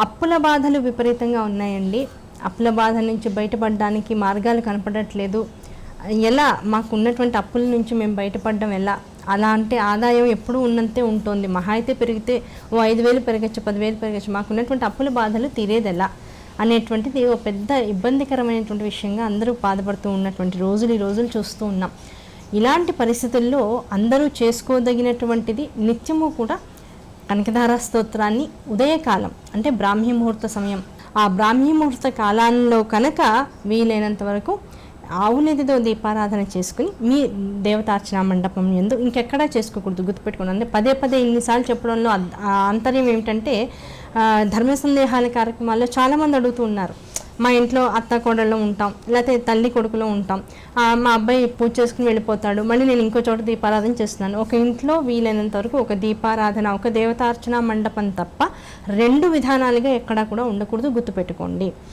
అప్పుల బాధలు విపరీతంగా ఉన్నాయండి. అప్పుల బాధ నుంచి బయటపడడానికి మార్గాలు కనపడట్లేదు. ఎలా మాకు ఉన్నటువంటి అప్పుల నుంచి మేము బయటపడడం ఎలా? అలా అంటే ఆదాయం ఎప్పుడూ ఉన్నంతే ఉంటుంది. మహా అయితే పెరిగితే ఓ 5,000 పెరగచ్చు, 10,000 పెరగచ్చు. మాకు ఉన్నటువంటి అప్పుల బాధలు తీరేది ఎలా అనేటువంటిది ఒక పెద్ద ఇబ్బందికరమైనటువంటి విషయంగా అందరూ బాధపడుతూ ఉన్నటువంటి రోజులు ఈ రోజులు చూస్తూ ఉన్నాం. ఇలాంటి పరిస్థితుల్లో అందరూ చేసుకోదగినటువంటిది నిత్యము కూడా కనకధార స్తోత్రాన్ని ఉదయకాలం అంటే బ్రాహ్మీ ముహూర్త సమయం, ఆ బ్రాహ్మీ ముహూర్త కాలంలో కనుక వీలైనంత వరకు ఆవు నెయ్యితో దీపారాధన చేసుకుని మీ దేవతార్చన మండపం యందు ఇంకెక్కడా చేసుకోకూడదు, గుర్తుపెట్టుకోండి. అంటే పదే పదే ఇన్నిసార్లు చెప్పడంలో ఆంతర్యం ఏమిటంటే ధర్మ సందేహాల కార్యక్రమాల్లో చాలామంది అడుగుతూ ఉన్నారు. మా ఇంట్లో అత్త కోడళ్ళు ఉంటాం, లేకపోతే తల్లి కొడుకులో ఉంటాం, మా అబ్బాయి పూజ చేసుకుని వెళ్ళిపోతాడు, మళ్ళీ నేను ఇంకో చోట దీపారాధన చేస్తున్నాను. ఒక ఇంట్లో వీలైనంత వరకు ఒక దీపారాధన, ఒక దేవతార్చన మండపం తప్ప 2 విధానాలుగా ఎక్కడా కూడా ఉండకూడదు, గుర్తుపెట్టుకోండి.